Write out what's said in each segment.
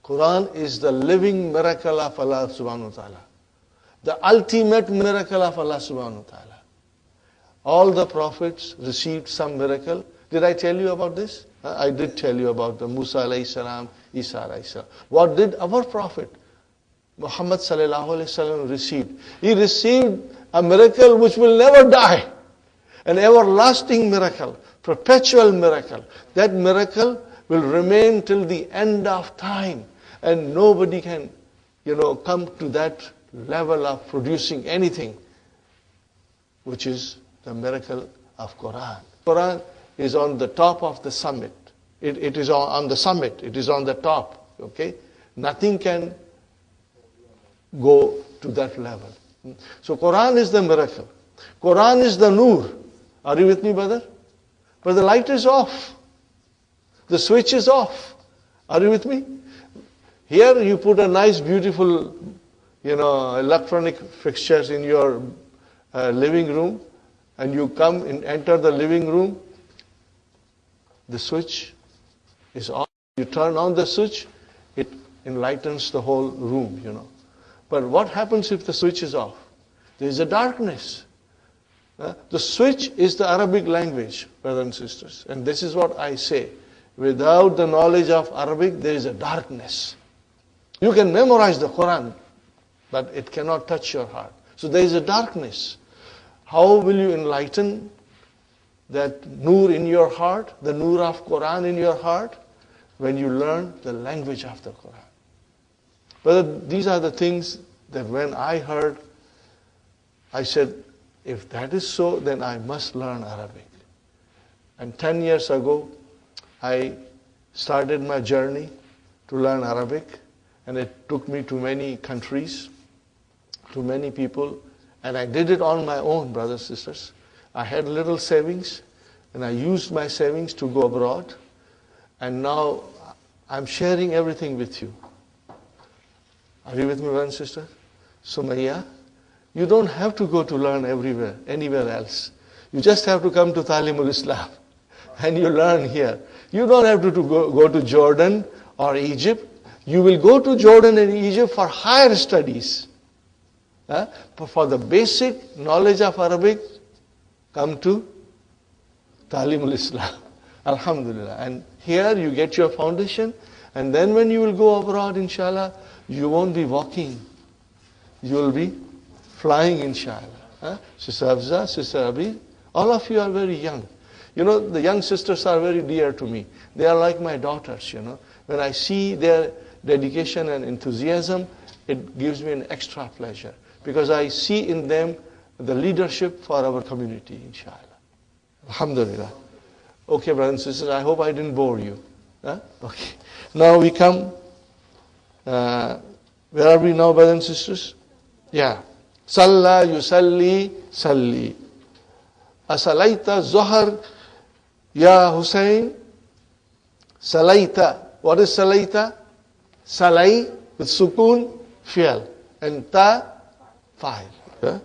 Quran is the living miracle of Allah subhanahu wa ta'ala. The ultimate miracle of Allah subhanahu wa ta'ala. All the prophets received some miracle. Did I tell you about this? I did tell you about the Musa alayhi salam, Isa alayhi salam. What did our prophet Muhammad sallallahu alayhi wasallam receive? He received a miracle which will never die. An everlasting miracle, perpetual miracle. That miracle will remain till the end of time. And nobody can, come to that level of producing anything, which is the miracle of Quran. Quran is on the top of the summit. It is on the summit. It is on the top. Okay? Nothing can go to that level. So Quran is the miracle. Quran is the nur. Are you with me, brother? But the light is off. The switch is off. Are you with me? Here you put a nice, beautiful, electronic fixtures in your living room, and you come and enter the living room. The switch is on. You turn on the switch, it enlightens the whole room, But what happens if the switch is off? There is a darkness. The switch is the Arabic language, brothers and sisters. And this is what I say. Without the knowledge of Arabic, there is a darkness. You can memorize the Quran, but it cannot touch your heart. So there is a darkness. How will you enlighten that nur in your heart, the nur of Quran in your heart? When you learn the language of the Quran. But these are the things that when I heard, I said, if that is so, then I must learn Arabic. And 10 years ago, I started my journey to learn Arabic. And it took me to many countries, to many people. And I did it on my own, brothers and sisters. I had little savings, and I used my savings to go abroad. And now I'm sharing everything with you. Are you with me, brother and sister? Sumaya, you don't have to go to learn anywhere else. You just have to come to Talimul Islam and you learn here. You don't have to go to Jordan or Egypt. You will go to Jordan and Egypt for higher studies. But for the basic knowledge of Arabic, come to Talimul Islam. Alhamdulillah. And here you get your foundation, and then when you will go abroad, inshallah, you won't be walking. You will be flying, inshallah. Sister Afza, Sister Abi, all of you are very young. The young sisters are very dear to me. They are like my daughters, When I see their dedication and enthusiasm, it gives me an extra pleasure. Because I see in them the leadership for our community, inshallah. Alhamdulillah. Okay, brothers and sisters, I hope I didn't bore you. Okay. Now we come, where are we now, brothers and sisters? Yeah. Salla yusalli salli. Asalaita zohar ya Hussein. Salaita. What is salaita? Salai with sukun, fi'al. And ta, fa'il. Yeah?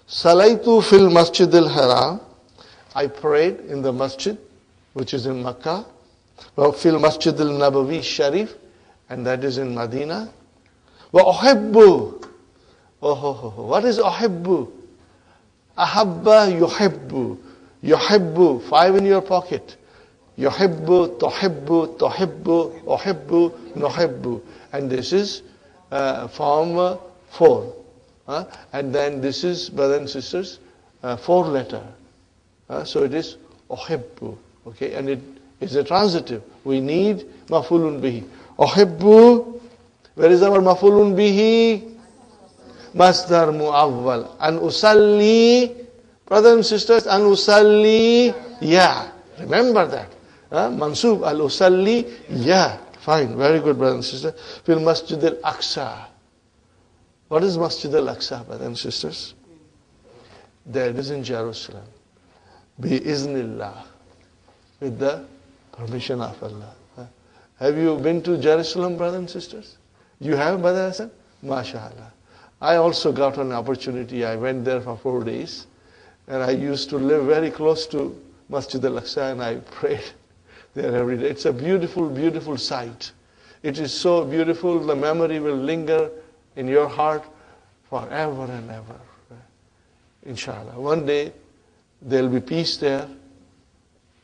Salaitu fil masjid al-haram. I prayed in the masjid, which is in Makkah. Well, fil masjid al-nabawi sharif, and that is in Medina. Wa uhibbu. What is uhibbu? Ahabba yuhibbu. Yuhibbu. 5 in your pocket. Yuhibbu, tuhibbu, tuhibbu, uhibbu, nuhibbu. And this is form 4. And then this is, brothers and sisters, 4 letter. So it is uhibbu. Okay, and it is a transitive. We need mafulun bihi. Uhibbu. Where is our mafulun bihi? Masdar mu'awwal. An usalli. Brothers and sisters, an usalli. Yeah. Remember that. Mansub al usalli. Yeah. Fine. Very good, brothers and sisters. Fil Masjid al-Aqsa. What is Masjid al-Aqsa, brothers and sisters? There it is in Jerusalem. Bi-iznillah. With the permission of Allah. Have you been to Jerusalem, brothers and sisters? You have, Brother Hassan? MashaAllah. I also got an opportunity. I went there for 4 days. And I used to live very close to Masjid al-Aqsa, and I prayed there every day. It's a beautiful, beautiful sight. It is so beautiful, the memory will linger in your heart forever and ever. Inshallah. One day, there will be peace there.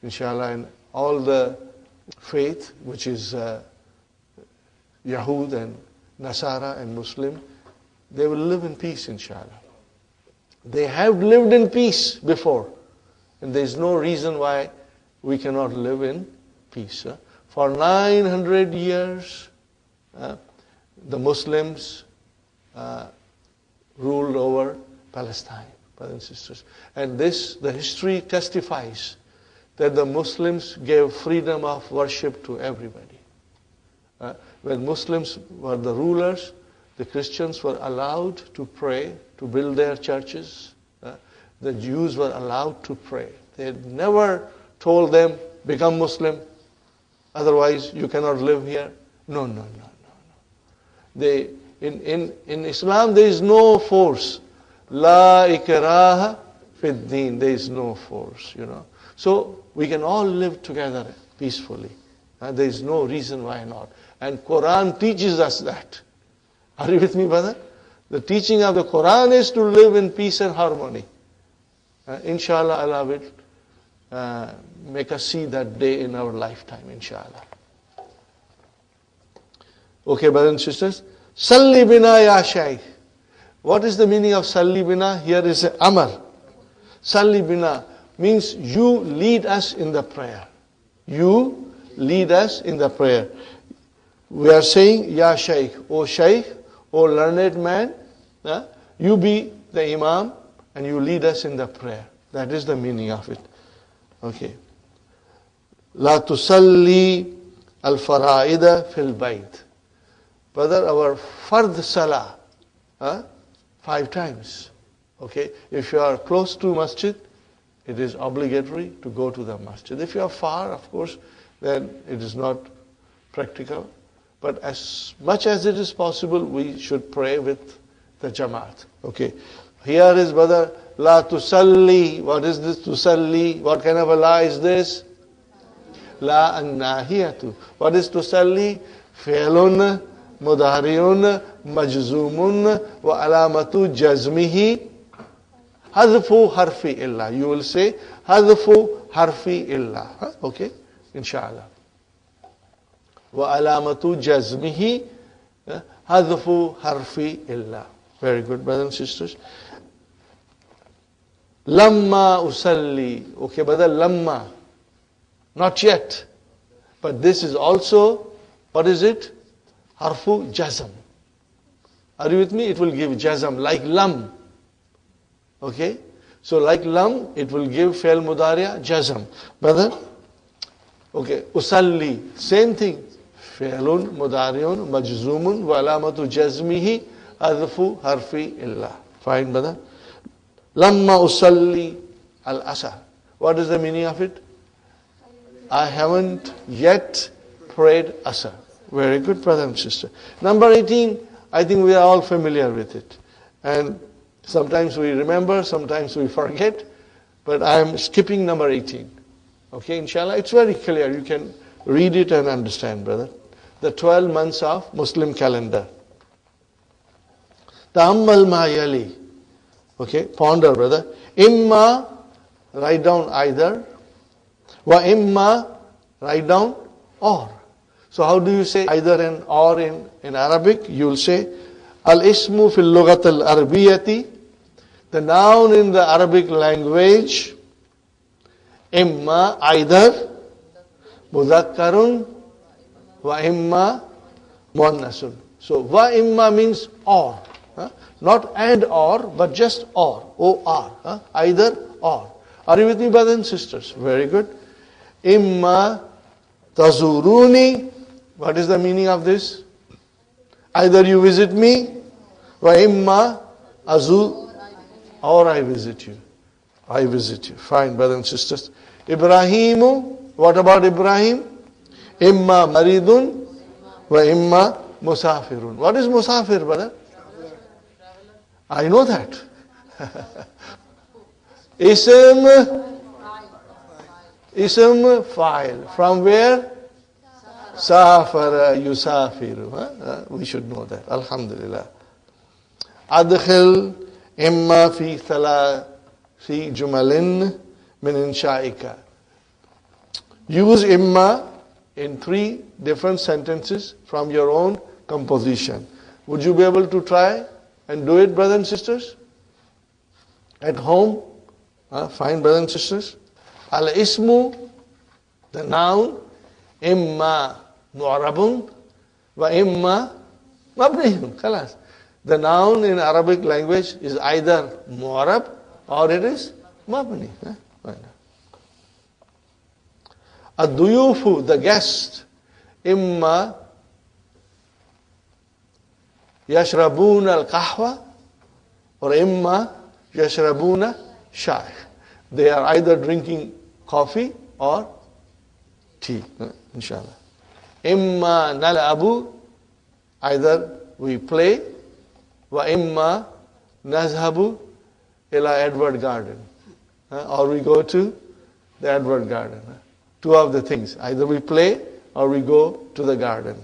Inshallah, and all the faith, which is Yahud and Nasara and Muslim, they will live in peace, inshallah. They have lived in peace before. And there is no reason why we cannot live in peace. For 900 years, the Muslims ruled over Palestine, brothers and sisters. And this, the history testifies that the Muslims gave freedom of worship to everybody. When Muslims were the rulers, the Christians were allowed to pray, to build their churches. The Jews were allowed to pray. They had never told them, become Muslim, otherwise you cannot live here. No. In Islam there is no force. La ikraha fid deen. There is no force, So we can all live together peacefully. There is no reason why not. And Quran teaches us that. Are you with me, brother? The teaching of the Quran is to live in peace and harmony. Inshallah, Allah will make us see that day in our lifetime, inshallah. Okay, brothers and sisters. Salli bina ya shaykh. What is the meaning of Salli bina? Here is a Amar. Salli bina means you lead us in the prayer. You lead us in the prayer. We are saying, Ya Shaykh, O Shaykh, O learned man, you be the Imam and you lead us in the prayer. That is the meaning of it. Okay. La tusalli al-fara'ida fil bayt. Brother, our fard salah, 5 times. Okay. If you are close to masjid, it is obligatory to go to the masjid. If you are far, of course, then it is not practical. But as much as it is possible, we should pray with the Jamaat. Okay. Here is, brother, La tusalli. What is this tusalli? What kind of a la is this? La an-nahiyatu. What is tusalli? Fi'lun mudariun majzumun wa alamatu jazmihi hadfu harfi illa. You will say hadfu harfi illa. Okay? Inshallah. Wa alamatu jazmihi hadfu harfi illa. Very good, brothers and sisters. Lamma usalli. Okay, brother, lamma. Not yet. But this is also, what is it? Harfu jazm. Are you with me? It will give jazm, like lam. Okay? So like lam, it will give fi'l mudariya jazm. Brother? Okay, usalli. Same thing. Fi'lun mudariun majzumun wa alamatu jazmihi hadfu harfi illa. Fine, brother? Lamma usalli al-asr. What is the meaning of it? I haven't yet prayed asr. Very good, brother and sister. Number 18, I think we are all familiar with it. And sometimes we remember, sometimes we forget. But I am skipping number 18. Okay, inshallah, it's very clear. You can read it and understand, brother. The 12 months of Muslim calendar. Ta'ammal ma yali. Okay, ponder, brother. Imma, write down either. Wa imma, write down or. So how do you say either and or in Arabic? You will say al-ismu fil lughat al-arabiyyati. The noun in the Arabic language. Imma, either. Mudhakkarun. Wa imma, muannasun. So wa imma means or. Not and or, but just or. O-R. Either or. Are you with me, brothers and sisters? Very good. Imma tazuruni. What is the meaning of this? Either you visit me, wa imma azu, or I visit you. I visit you. Fine, brothers and sisters. Ibrahimu. What about Ibrahim? Imma maridun, wa imma musafirun. What is musafir, brother? I know that. Ism fa'il. From where? Safara yusafiru. We should know that. Alhamdulillah. Adkhil imma fi thalathi jumalin min insha'ika. Use imma in 3 different sentences from your own composition. Would you be able to try and do it, brothers and sisters? At home? Fine, brothers and sisters. Al-ismu, the noun, imma mu'arabun wa imma mabniyun. Khalas. The noun in Arabic language is either mu'arab or it is mabni. Ad-duyufu, the guest, imma yashrabuna al-kahwa or imma yashrabuna shai. They are either drinking coffee or tea, inshallah. Imma nal'abu, either we play, wa imma nazhabu ila Edward Garden, or we go to the Edward Garden. 2 of the things, either we play or we go to the garden.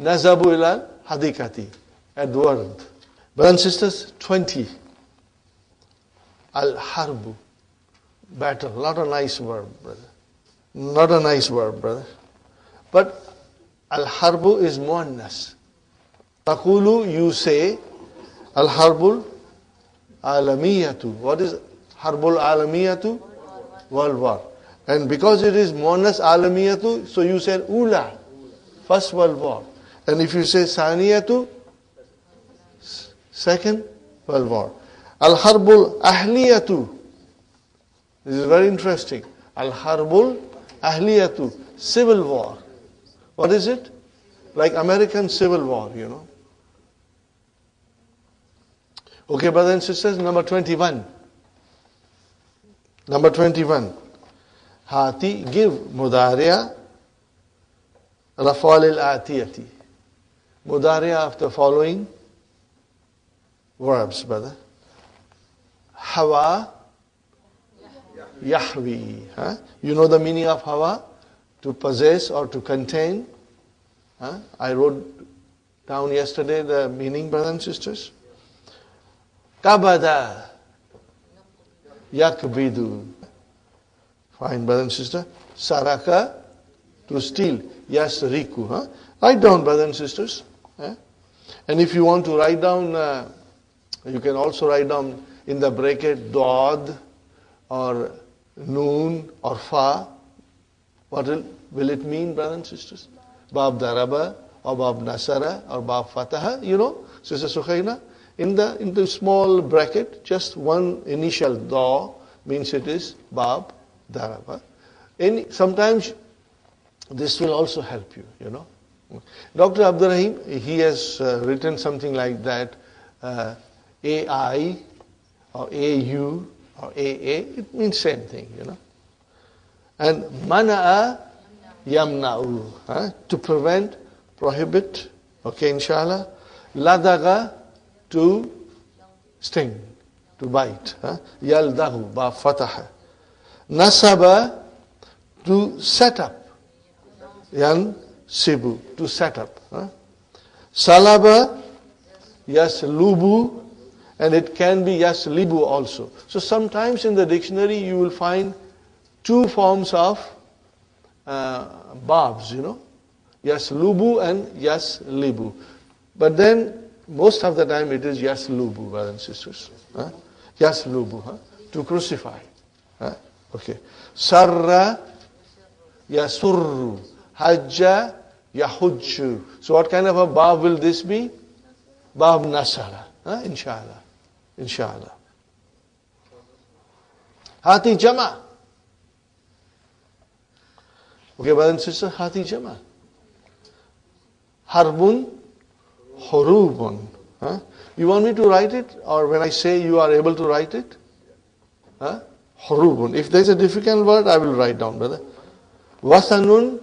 Nazhabu ila hadikati, Edward. Brothers and sisters, 20. Al-harbu, battle. Not a nice verb, brother. Not a nice verb, brother. But al-harbu is muannas. Taqulu, you say, al-harbul alamiyatu. What is harbul alamiyatu? World war. And because it is muannas alamiyatu, so you said ula, first world war. And if you say saniyatu, second world war. Al-harbul ahliyatu. This is very interesting. Al-harbul ahliyatu, civil war. What is it? Like American Civil War, you know. Okay, brothers and sisters, number 21. Number 21. Hati, give mudariya rafal al-atiyati. Mudariya of the following verbs, brother. Hawa, yahwi. You know the meaning of hawa? To possess or to contain. I wrote down yesterday the meaning, brothers and sisters. Kabada, yakbidu. Fine, brother and sister. Saraka, to steal. Yasriku. Write down, brothers and sisters. And if you want to write down, you can also write down in the bracket dod or noon or fa. What will it mean, brothers and sisters? Bab daraba or bab nasara or bab fataha. You know, Sister Sukhaina, in the small bracket, just one initial da means it is bab daraba. Sometimes this will also help you, you know. Dr. Abdurrahim, he has written something like that, AI or AU or AA, it means same thing, you know. And mana'a yamna'u, to prevent, prohibit, okay, inshallah. Ladaga, to sting, to bite. Yaldahu, ba fataha. Nasaba, to set up. Yan sibu, to set up. Salaba, yaslubu, and it can be yaslibu also. So sometimes in the dictionary you will find 2 forms of babs, you know. Yaslubu and yaslibu. But then most of the time it is yaslubu, brothers and sisters. Yaslubu, to crucify. Okay. Sarra yasurru. Hajja yahujju. So what kind of a bab will this be? Bab nasara. Inshallah. Inshallah. Hati jama. Okay, brothers and sisters, hati jama. Harbun, hurubun. You want me to write it? Or when I say you are able to write it? Hurubun. If there is a difficult word, I will write down, brother. Wasanun,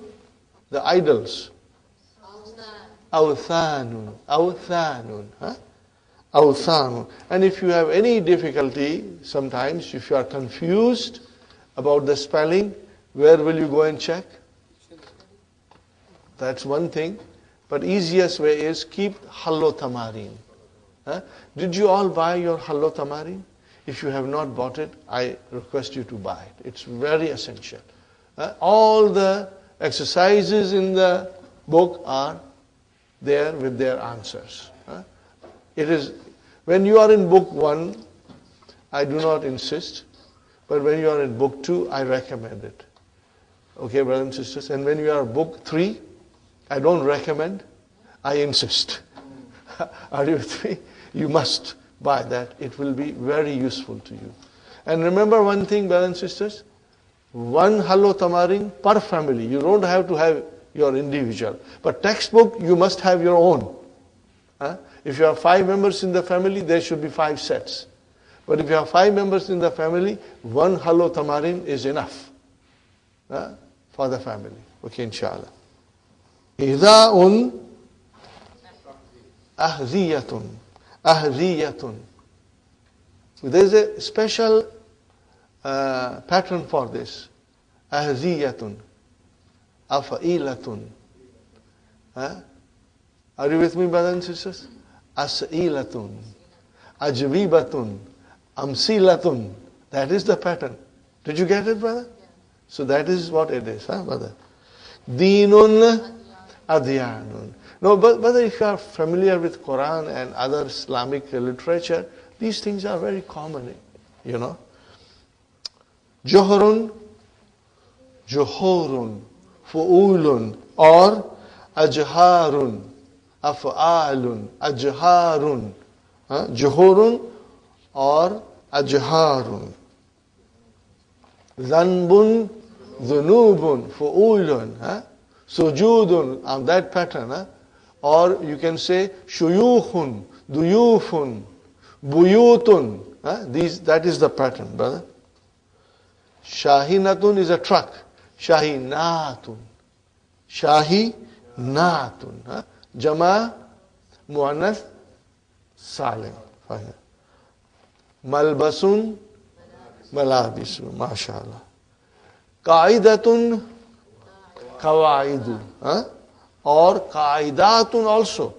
the idols. Awthanun. Awthanun. Awthanun. And if you have any difficulty, sometimes if you are confused about the spelling, where will you go and check? That's one thing. But easiest way is keep Hallo Tamarin. Did you all buy your Hallo Tamarin? If you have not bought it, I request you to buy it. It's very essential. All the exercises in the book are there with their answers. It is when you are in book 1, I do not insist, but when you are in book 2, I recommend it. Okay, brothers and sisters? And when you are book 3, I don't recommend, I insist. Are you with me? You must buy that. It will be very useful to you. And remember one thing, brothers and sisters, one Hallo Tamarin per family. You don't have to have your individual. But textbook, you must have your own. If you have 5 members in the family, there should be 5 sets. But if you have 5 members in the family, one Hallo Tamarin is enough for the family. Okay, inshallah. Hida'un ahdiyatun. Ahdiyatun. There is a special pattern for this. Ahdiyatun. Afa'ilatun. Are you with me, brothers and sisters? As'ilatun. Ajwibatun. Amsilatun. That is the pattern. Did you get it, brother? So that is what it is, brother? Deenun adyanun. No, but brother, if you are familiar with Quran and other Islamic literature, these things are very common, you know. Johorun, Johorun, Fu'ulun, or Ajharun, Af'alun, Ajharun. Johorun or Ajharun. Zanbun, Dhunubun, Fu'ulun, Sujudun, on that pattern. Or you can say Shuyukhun, Duyufun, Buyutun. That is the pattern, brother. Shahinatun is a truck. Shahinatun. Shahinatun. Jama Muannath Salim. Malbasun Malabisu. MashaAllah. Qaidatun Qawaidu. Or Qaidatun also.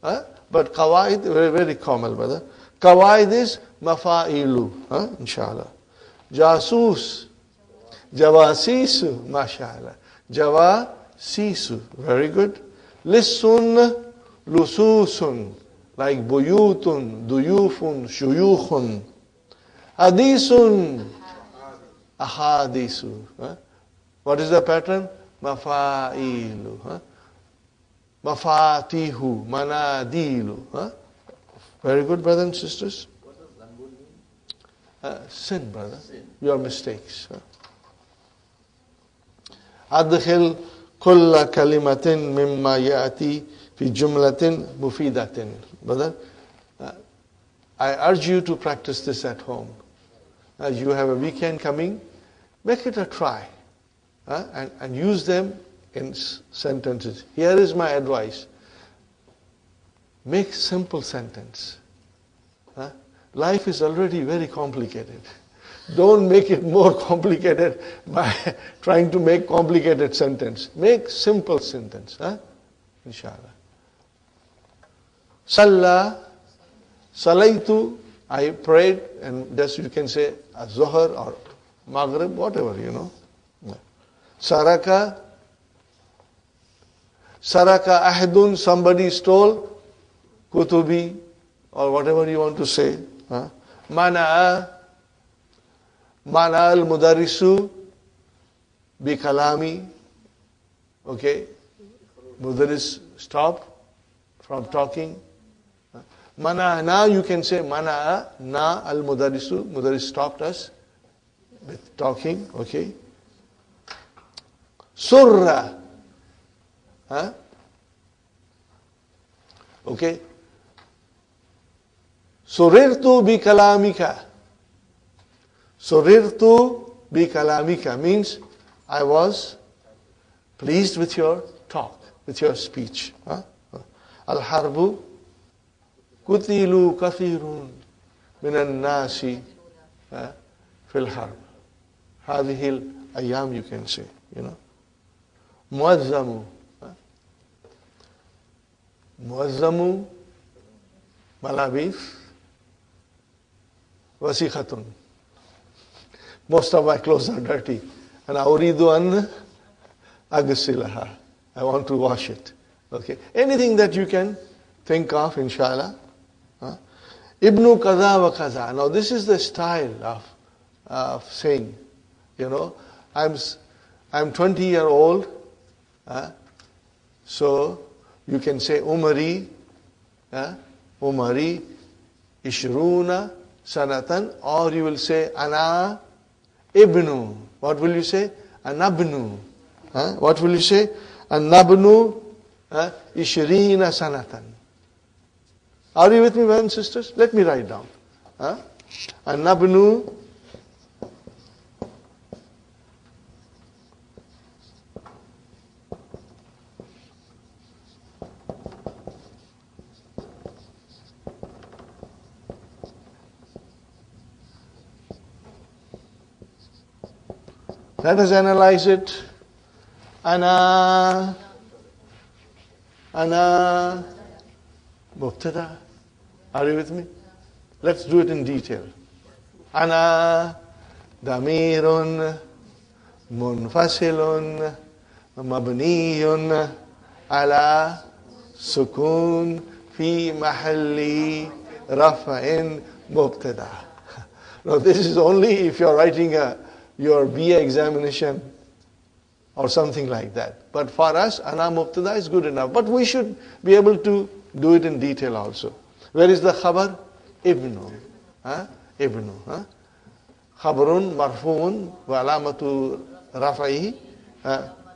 But Qawaid, very, very common, brother. Qawaid is Mafa'ilu. Inshallah. Jasus. Jawasisu. MashaAllah. Jawasisu. Very good. Lissun. Lususun. Like Buyutun, Duyufun, Shuyukhun. Hadisun. Ahadisu. What is the pattern? Mafa'ilu. Mafatihu, Manadilu. Very good, brothers and sisters. What does Zanbun mean? Sin, brother. Sin. Your mistakes. Adkhil kulla kalimatin mimma ya'ati fi jumlatin mufidatin. Brother, I urge you to practice this at home. As you have a weekend coming, make it a try. And use them in sentences. Here is my advice. Make simple sentence. Life is already very complicated. Don't make it more complicated by trying to make complicated sentence. Make simple sentence. Inshallah. Salla, Salaitu, I prayed, and thus you can say Zohar or Maghrib, whatever, you know. Saraka, Ahdun, somebody stole, Kutubi, or whatever you want to say. Mana'a, al Mudarisu, bi kalami. Okay, Mudaris stopped from talking. Mana'a, you can say Mana'a, na al Mudarisu, Mudaris stopped us with talking. Okay. Surra. Okay. Surirtu bi kalamika. Surirtu bi kalamika means I was pleased with your talk, with your speech. Al-harbu kutilu kathirun minan nasi fil harb. Hadihil ayam, you can say, you know. Muazzamu. muazzamu, malabis, wasikhatun. Most of my clothes are dirty. And uridu an aghsilaha. I want to wash it. Okay. Anything that you can think of, inshallah. Ibnu kaza wa kaza. Now this is the style of saying, I'm 20-year-old, so you can say Umari, Umari, Ishruna, Sanatan, or you will say Ana Ibnu. What will you say? Anabnu. What will you say? Anabnu Ishrina Sanatan. Are you with me, brothers and sisters? Let me write down. Anabnu Let us analyze it. Ana mubtada. Are you with me? Let's do it in detail. Ana damirun munfasilun mabniyun ala sukun fi mahalli rafa'in mubtada. Now this is only if you are writing your BA examination or something like that. But for us, ana mubtada is good enough. But we should be able to do it in detail also. Where is the khabar? Ibnu. Ibnu. Khabarun marfuun wa alamatu rafa'ihi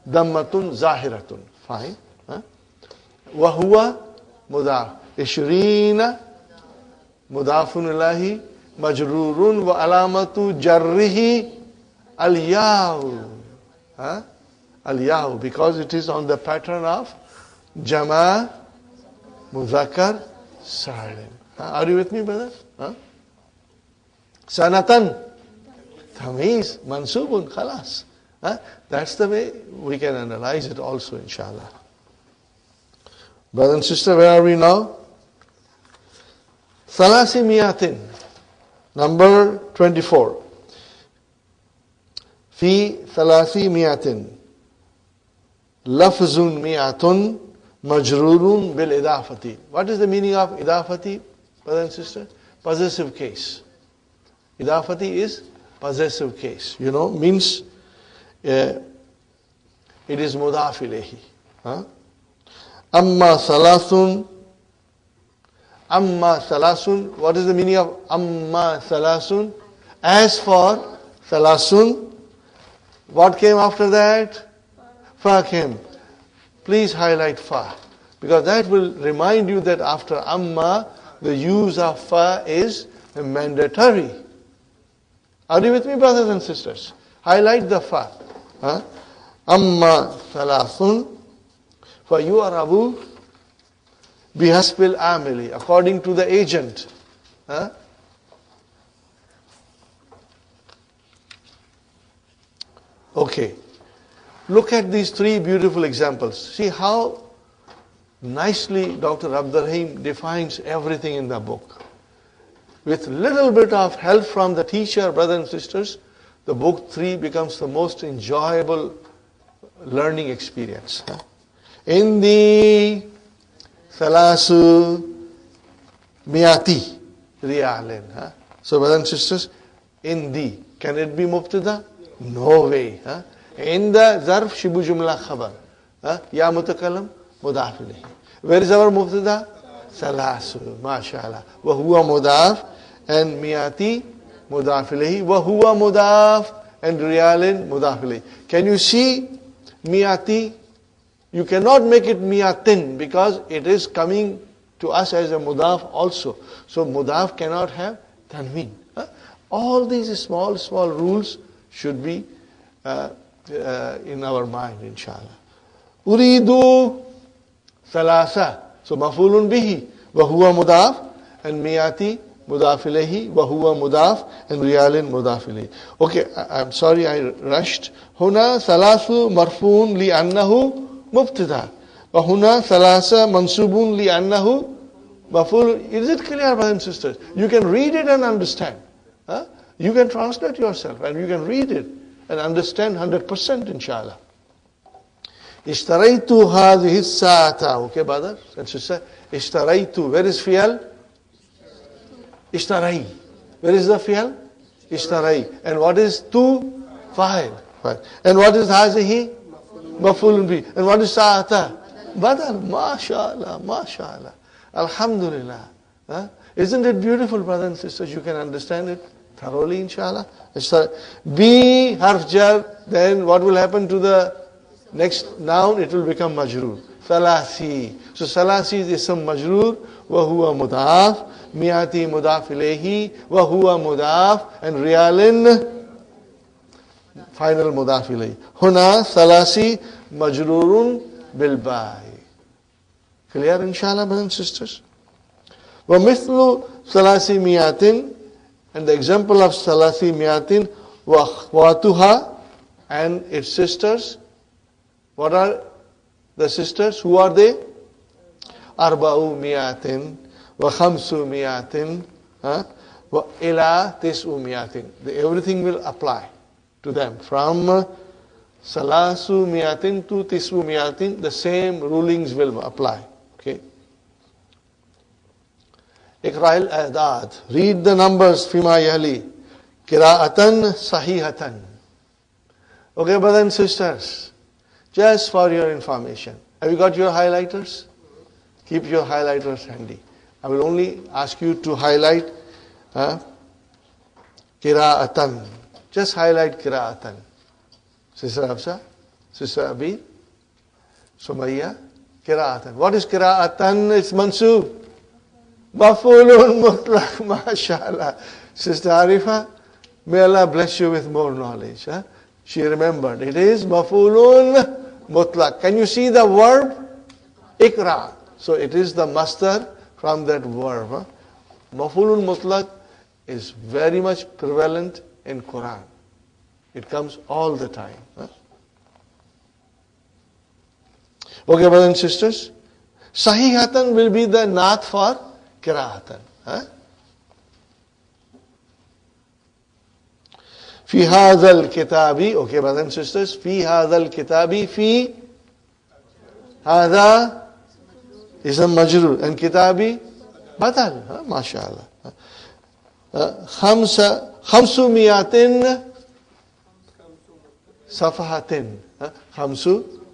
dammatun zahiratun. Fine. Wa huwa mudaf. Ishrina mudafun ilahi majrurun wa alamatu jarrihi al-yahu. Al-yahu, because it is on the pattern of Jama Muzakkar Salim. Are you with me, brothers? Sanatan Tamiz Mansubun Khalas. That's the way we can analyze it also, inshallah. Brother and sister, where are we now? Thalasi miyatin, number 24. Fi thalasi miyatin lafzun miyatun majrurun bil idafati. What is the meaning of idafati, brother and sister? Possessive case. Idafati is possessive case. Means it is mudaf ilayhi. Amma salasun. Amma salasun. What is the meaning of amma salasun? As for salasun, what came after that? Fa came. Please highlight fa, because that will remind you that after amma, the use of fa is mandatory. Are you with me, brothers and sisters? Highlight the fa. Amma thalathun fa yu'rabu bihasbil amili, according to the agent. Okay. Look at these three beautiful examples. See how nicely Dr. Abdurrahim defines everything in the book. With little bit of help from the teacher, brothers and sisters, the book 3 becomes the most enjoyable learning experience. In the Thalasu Miyati Riyalin. So, brothers and sisters, in the, can it be mubtada? No way. In the zarf shibu jumla khabar. Ya mutakallam mudaf ilayhi. Where is our mubtada? Salasu. MashaAllah. Wa huwa mudaf and miyati mudaf ilayhi. Wa huwa mudaf and riyalin mudaf ilayhi. Can you see miyati? You cannot make it miyatin because it is coming to us as a mudaf also. So mudaf cannot have tanween. All these small rules should be in our mind, inshallah. Uridu thalasa. So mafulun bihi wa huwa mudaf and miyati mudaf ilayhi wa huwa mudaf and riyalin mudaf ilayhi. Okay, I'm sorry I rushed. Huna thalasu marfuun li annahu mubtada. وَهُنَا ثَلَاثَ مَنْسُوبٌ لِأَنَّهُ مَفْعُولٌ. Is it clear, brothers and sisters? You can read it and understand. Huh? You can translate yourself and you can read it and understand 100%, inshallah. اشتريت هذه الساعة. Okay, brother and sister. اشتريت. Where is fi'al? اشتري. Where is the fi'al? اشتري. And what is tu? Fa'il. And what is هذه? مفعول به. And what is ساعة? Badal. MashaAllah. MashaAllah. Alhamdulillah. Huh? Isn't it beautiful, brothers and sisters? You can understand it thoroughly, inshallah. Be harf jar, then what will happen to the next noun? It will become majroor. Salasi. So salasi is ism majroor. Wa huwa mudaf. Miati mudaf ilayhi. Wa huwa mudaf. And riyalin final mudaf ilayhi. Huna salasi majroorun bilbai. Clear, inshallah, brothers and sisters? Wa mithlu salasi miatin. And the example of salasi miatin wa akhwatuha and its sisters. What are the sisters? Who are they? Arba'u miatin wa khamsu miatin wa ila tis'u miatin. Everything will apply to them. From salasu miatin to tis'u miatin, the same rulings will apply. Okay. Iqra al-a'dad. Read the numbers fima yali. Qira'atan sahihatan. Okay, brothers and sisters. Just for your information. Have you got your highlighters? Keep your highlighters handy. I will only ask you to highlight Qira'atan. Just highlight Qira'atan. Sister Hafsa, Sister Abi, Sumayya, Qira'atan. What is Qira'atan? It's mansoob. Maf'ulun mutlaq, mashallah. Sister Arifa, may Allah bless you with more knowledge. Huh? She remembered. It is maf'ulun mutlaq. Can you see the verb? Ikra. So it is the masdar from that verb. Huh? Maf'ulun mutlaq is very much prevalent in Quran. It comes all the time. Huh? Okay, brothers and sisters. Sahihatan will be the naat for Qira'atan. Huh? في هذا الكتاب. Okay, brothers and sisters. في هذا الكتاب. في هذا اسم مجرور. And كتابي بدل. ما شاء الله. خمسمائة صفحة. خمس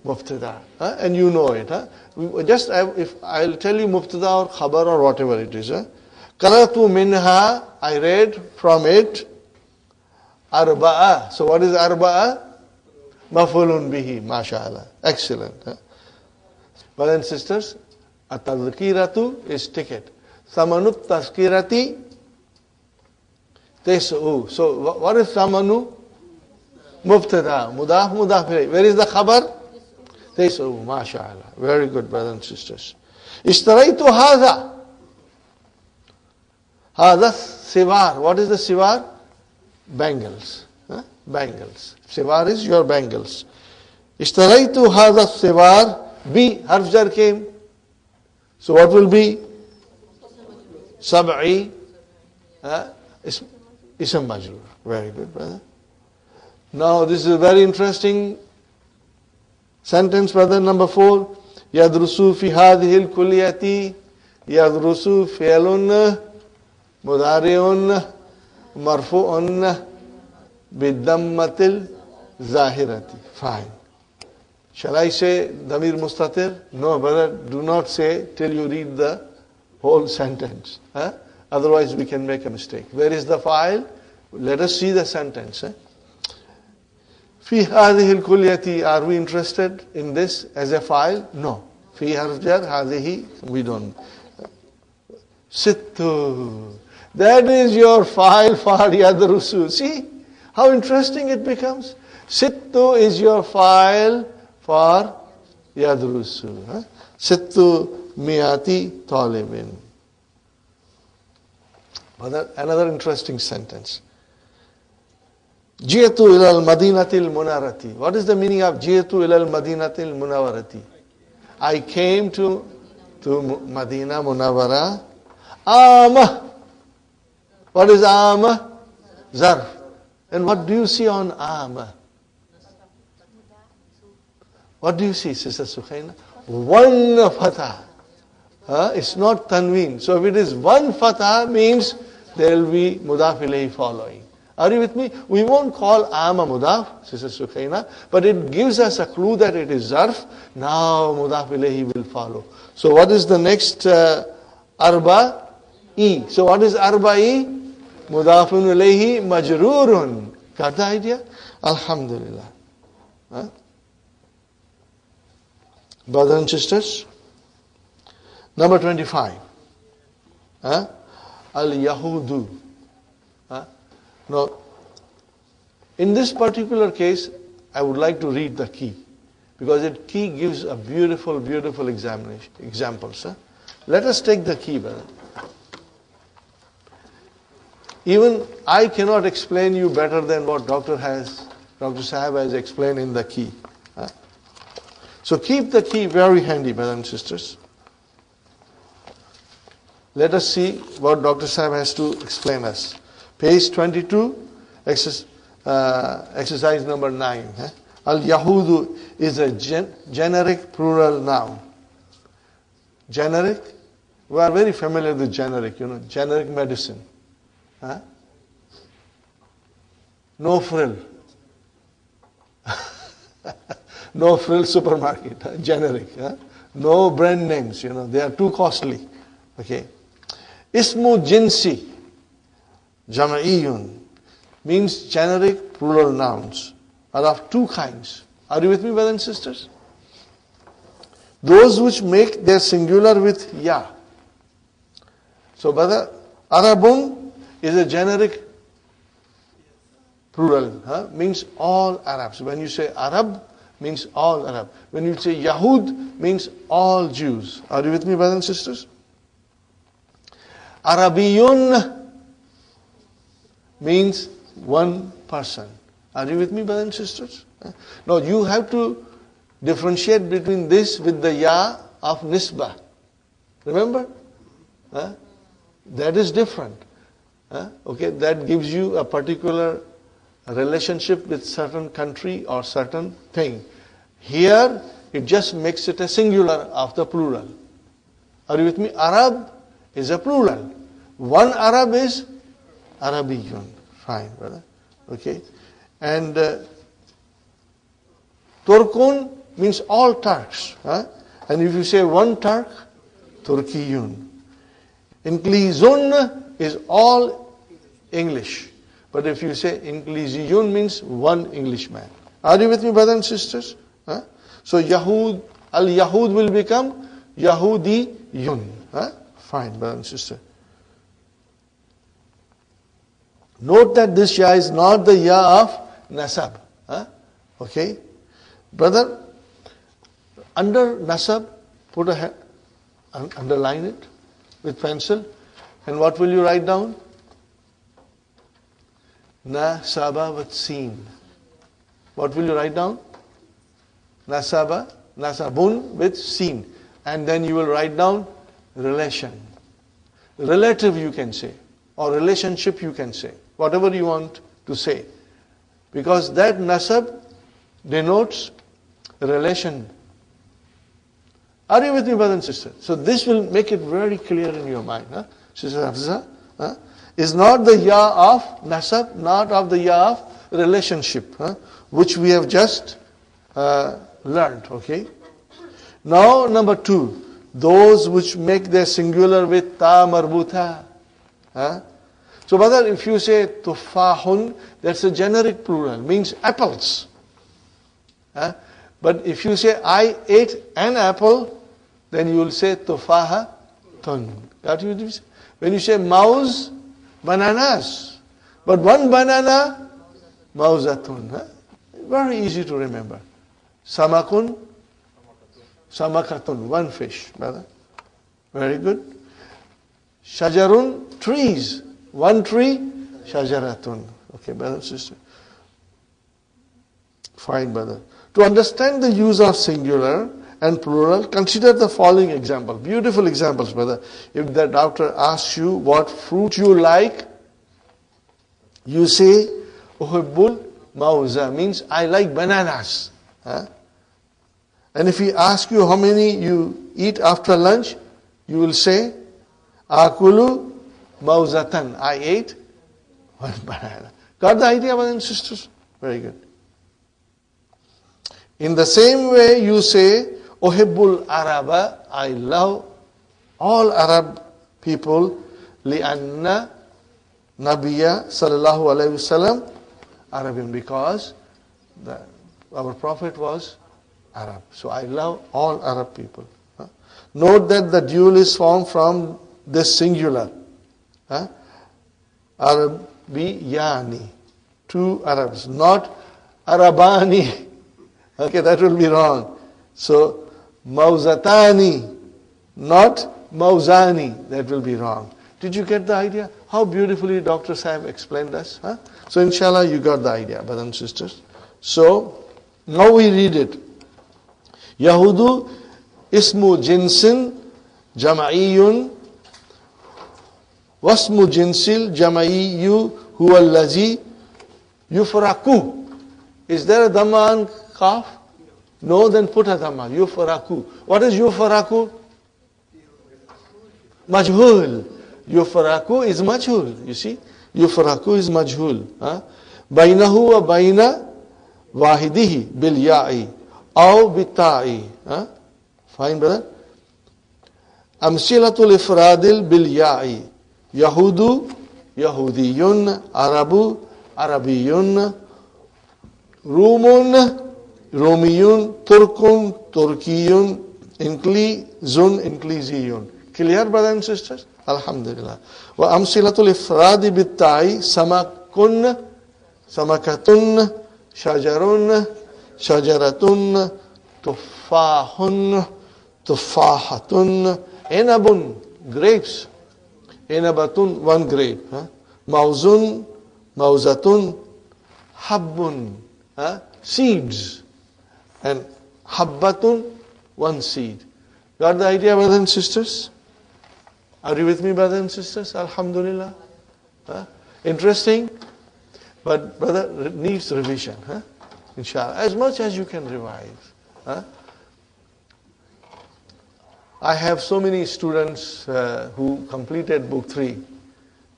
مبتدا. And you know it. Just if I'll tell you mubtada or khabar or whatever it is. Qaratu minha. I read from it. Arba'a. So what is arba'a? Maf'ulun bihi. MashaAllah. Excellent. Brothers and sisters, at-tadhkiratu is ticket. Samanut tazkirati tes'u. So what is samanu? Mubtada. Mudaf, mudaf. Where is the khabar? Tes'u. MashaAllah. Very good, brothers and sisters. Ishtaraitu hadha. Hadha sivar. What is the sivar? Bangles. Bangles. Sivar is your bangles. Ishtaraitu hadha sivar. B. Harf jar came. So what will be? Sab'i. Ism majroor. Very good, brother. Now this is a very interesting sentence, brother. Number 4. Yadrusu fi hadhihi al-kulliyati. Yadrusu fi'lun mudari'un marfu'un bidammatil zahirati. Fine. Shall I say damir mustatir? No, brother, do not say till you read the whole sentence. Otherwise we can make a mistake. Where is the file? Let us see the sentence. Fi hadhihi al-kulliyati. Are we interested in this as a file? No. Fi harf jar hadhihi. We don't. Sittu. That is your file for yadrusu. See how interesting it becomes? Sittu is your file for yadrusu. Sittu miati talibin. Another interesting sentence. Ji'tu ila al-madinatil munawwarati. What is the meaning of ji'tu ila al-madinatil munawwarati? I came to Madina Munawwara. Ama. What is Ama? Zarf. And what do you see on Ama? What do you see, Sister Sukhaina? One fatha. It's not tanween. So if it is one fatha, means there will be mudaf ilayhi following. Are you with me? We won't call Ama mudaf, Sister Sukhaina, but it gives us a clue that it is zarf. Now mudaf ilayhi will follow. So what is the next arba? E. So what is arba E? Mudafun ilayhi majrurun. Got the idea? Alhamdulillah. Brothers and sisters, number 25. Al-Yahudu. Now, in this particular case, I would like to read the key, because it key gives a beautiful, beautiful examples. Let us take the key, brother. Even I cannot explain you better than what Dr. Sahab has explained in the key. So keep the key very handy, brothers and sisters. Let us see what Dr. Sahab has to explain us. Page 22, exercise number 9. Al-Yahudu is a generic plural noun. Generic? We are very familiar with generic, generic medicine. No frill. No frill supermarket, generic. No brand names, they are too costly. Okay. Ismu jinsi, jama'iyun, means generic plural nouns are of two kinds. Are you with me, brothers and sisters? Those which make their singular with ya. So, brother, Arabun is a generic plural, means all Arabs. When you say Arab, means all Arab. When you say Yahud, means all Jews. Are you with me, brothers and sisters? Arabiyun means one person. Are you with me, brothers and sisters? Now you have to differentiate between this with the ya of nisbah. Remember? That is different. Okay, that gives you a particular relationship with certain country or certain thing. Here, it just makes it a singular of the plural. Are you with me? Arab is a plural. One Arab is Arabiyun. Fine, brother. Okay. And Turkun means all Turks. And if you say one Turk, Turkiyun. Inklizun is all English. But if you say Inkliziyun means one Englishman. Are you with me, brothers and sisters? So Al-Yahud will become Yahudiyun. Fine, brother and sister. Note that this ya is not the ya of nasab. Okay? Brother, under nasab, put a underline it with pencil. And what will you write down? Nasaba with seen. What will you write down? Nasaba, nasabun with seen. And then you will write down relation. Relative you can say. Or relationship you can say. Whatever you want to say. Because that nasab denotes relation. Are you with me, brother and sister? So this will make it very clear in your mind. Sister Hafsa, is not the ya of nasab, not of the ya of relationship, which we have just learned. Okay. Now number 2, those which make their singular with ta marbuta. So brother, if you say tufahun, that's a generic plural, means apples. But if you say I ate an apple, then you will say tufahatun. When you say mouse, bananas. But one banana, mauzatun. Very easy to remember. Samakun, samakatun. One fish, brother. Very good. Shajarun, trees. One tree, shajaratun. Okay, brother and sister. Fine, brother. To understand the use of singular and plural, consider the following example. Beautiful examples, brother. If the doctor asks you what fruit you like, you say, Uhibbul mauza, means I like bananas. Huh? And if he asks you how many you eat after lunch, you will say, Akulu mauzatan, I ate one banana. Got the idea, brothers and sisters? Very good. In the same way, you say, Uhibbul Araba, I love all Arab people, li'anna Nabiya sallallahu alayhi wasallam Arabian, because our Prophet was Arab. So I love all Arab people. Note that the dual is formed from this singular. Arabiyani, two Arabs, not Arabani. Okay, that will be wrong. So, Mauzatani, not Mauzani, that will be wrong. Did you get the idea? How beautifully Dr. Sahib explained us? Huh? So, inshallah, you got the idea, brothers and sisters. So, now we read it. Yahudu ismu jinsin jama'iyun wasmu jinsil jama'iyyu huwa allazi yufraku. Is there a dhamma on kaf? No, then put a dhamma. Yufraku. What is yufraku? Majhul. Yufraku is majhul. You see? Yufraku is majhul. Bainahu wa baina wahidihi bil ya'i aw bitta'i. Fine, brother? Amsilatul ifradil bil ya'i. Yahudu, Yahudiyun, Arabu, Arabiyun, Rumun, Romiyun, Turkun, Turkiyun, Inklizun, Inkliziyun. Clear, brothers and sisters? Alhamdulillah. Wa amsilatul ifradi bitta'i samakun, samakatun, shajarun, shajaratun, tuffahun, tuffahatun, enabun, grapes. Enabatun, one grape. Mauzun, mauzatun, habbun, seeds. And habbatun, one seed. Got the idea, brothers and sisters? Are you with me, brothers and sisters? Alhamdulillah. Interesting? But, brother, it needs revision. Inshallah. As much as you can revise. I have so many students who completed book 3,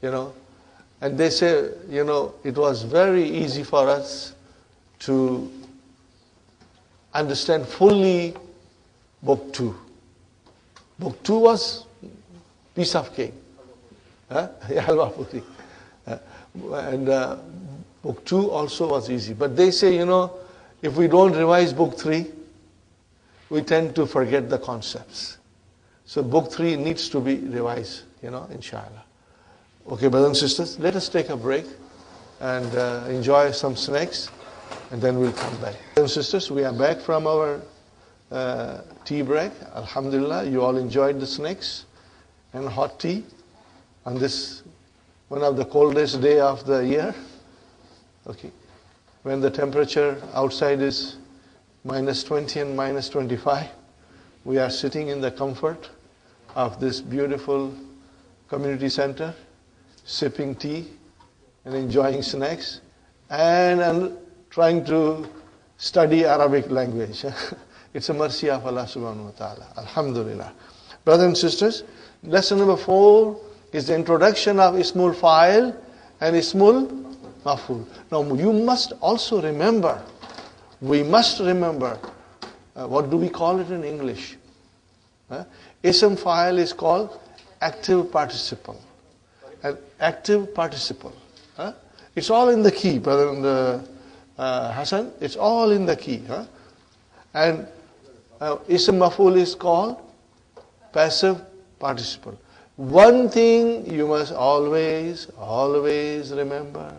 and they say, it was very easy for us to understand fully book 2. Book 2 was piece of cake. And book 2 also was easy. But they say, if we don't revise book 3, we tend to forget the concepts. So book 3 needs to be revised, inshallah. Okay, brothers and sisters, let us take a break and enjoy some snacks, and then we'll come back. Brothers and sisters, we are back from our tea break. Alhamdulillah, you all enjoyed the snacks and hot tea on this one of the coldest day of the year. Okay, when the temperature outside is -20 and -25, we are sitting in the comfort of this beautiful community center, sipping tea and enjoying snacks, and trying to study Arabic language. It's a mercy of Allah subhanahu wa ta'ala. Alhamdulillah. Brothers and sisters, lesson number 4 is the introduction of Ismul Fa'il and Ismul Maf'ul. Now you must also remember, we must remember, what do we call it in English? Ism Fa'il is called active participle. An active participle. It's all in the key, brother Hassan. It's all in the key. And Ism Maf'ul is called passive participle. One thing you must always remember.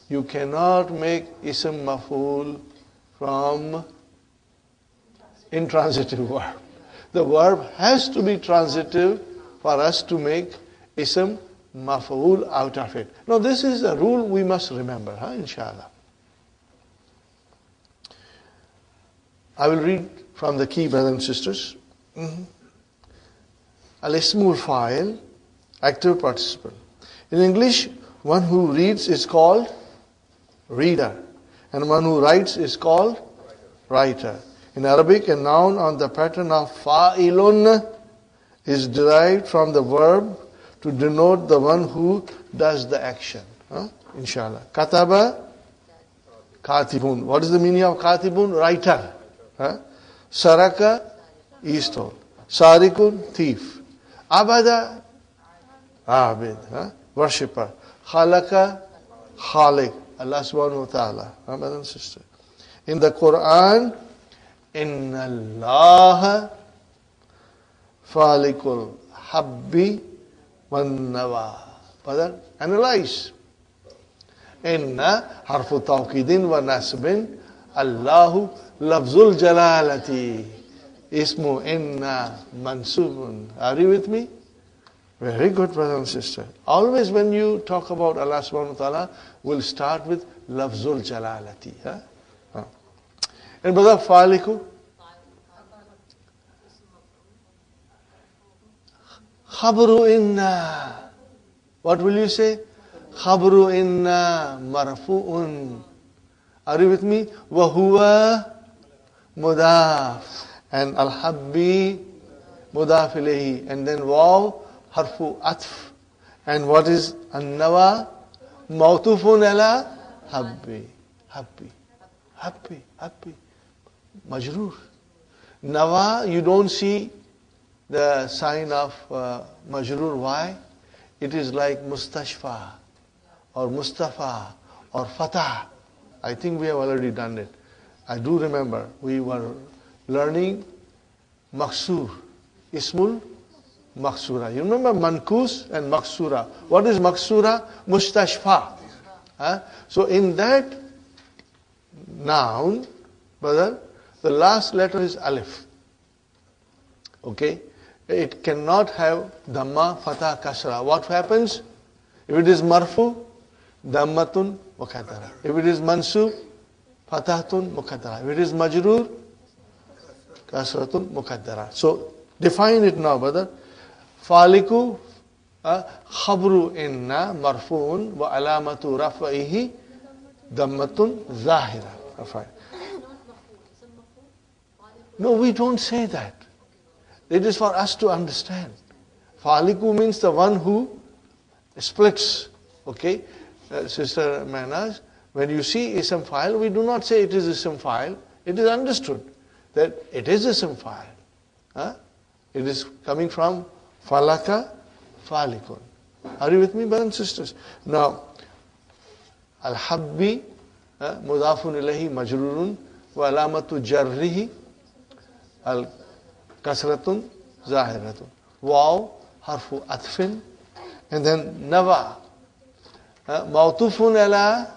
You cannot make Ism Maf'ul from intransitive verb. The verb has to be transitive for us to make Ism Maf'ul out of it. Now this is a rule we must remember, inshallah. I will read from the key, brothers and sisters. Al-ismul fa'il, active participle. In English, one who reads is called reader, and one who writes is called writer. In Arabic, a noun on the pattern of fa'ilun is derived from the verb to denote the one who does the action. Inshallah. Kataba, katibun. What is the meaning of katibun? Writer. Saraka, he stole. Sarikun, thief. Abada, abid, worshipper. Khalaka, khalik. Allah subhanahu wa ta'ala. Brothers and sisters. In the Quran, Inna Allah falikul habbi wan nawa. Brother, analyze. Inna harfu tawqidin wa nasbin. Allahu lafzul jalalati. Ismu inna mansubun. Are you with me? Very good, brother and sister. Always when you talk about Allah subhanahu wa ta'ala, we'll start with lafzul jalalati. And brother, faliku? Khabru inna. What will you say? Khabru inna marfu'un. Are you with me? Wa huwa mudaf. And al-habbi mudaf ilayhi. And then waw harfu atf. And what is an-nawa? Mawtufun ala habbi. Habbi. Habbi. Habbi. Majroor. Nawa, you don't see the sign of majroor. Why? It is like mustashfa or Mustafa or Fatah. I think we have already done it. I do remember we were learning maksur, ismul maksura. You remember mankus and maksura. What is maksura? Mustashfa. So in that noun, brother, the last letter is alif. Okay? It cannot have dhamma, fatah, kasra. What happens? If it is marfu, dhammatun, muqaddara. If it is mansub, fathatun, muqaddara. If it is majroor, kasratun, muqaddara. So, define it now, brother. Faliku, khabru inna, marfuun, wa alamatu rafaihi, dhammatun, zahira. Fine. No, we don't say that. It is for us to understand. Faliku means the one who splits. Okay? Sister Manaz, when you see ism file, we do not say it is ism file. It is understood that it is ism file. It is coming from falaka, falikun. Are you with me, brothers and sisters? Now, al-habbi, mudafun ilahi majrurun, wa alamatu jarrihi, al-kasratun, zahiratun. Waw, harfu atfin, and then nawa, mawtufun ala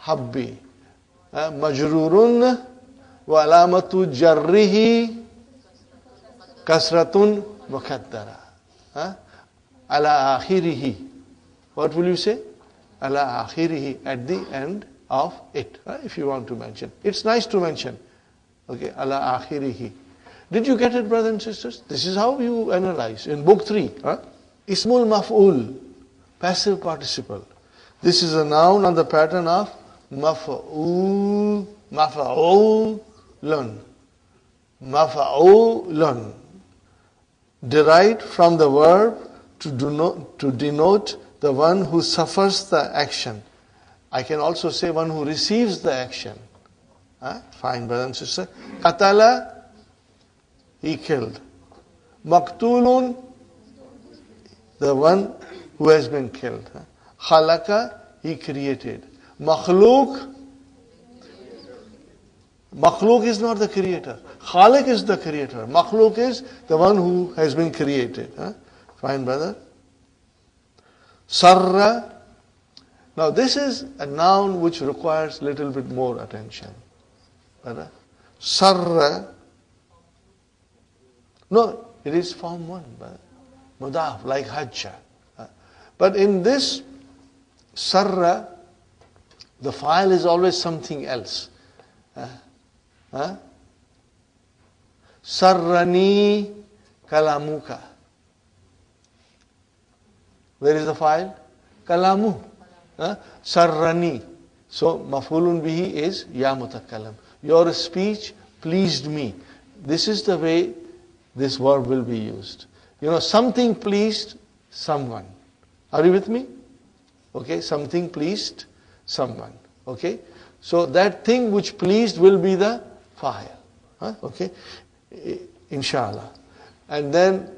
habbi, majrurun, wa alamatu jarrihi, kasratun, muqaddara. Ala akhirihi. What will you say? Ala akhirihi, at the end of it, if you want to mention. It's nice to mention. Okay, ala akhirihi. Did you get it, brothers and sisters? This is how you analyze. In book 3, Ismul maf'ul, passive participle. This is a noun on the pattern of maf'ul, maf'ulun. Maf'ulun. Derived from the verb to denote the one who suffers the action. I can also say one who receives the action. Fine, brother and sister. Qatala, he killed. Maktulun, the one who has been killed. Khalaka, he created. Makhluk is not the creator. Khalik is the creator. Makhluk is the one who has been created. Fine, brother. Sarra. Now this is a noun which requires a little bit more attention. Brother. Sarra. No, it is form 1, brother. Mudaf, like hajja. But in this sarra, the file is always something else. Sarrani kalamuka. Where is the file? Kalamu. Sarrani. So maf'ulun bihi is ya mutakallim. Your speech pleased me. This is the way this verb will be used. Something pleased someone. Are you with me? Okay, something pleased someone. Okay, so that thing which pleased will be the fa'il. Okay, inshallah. And then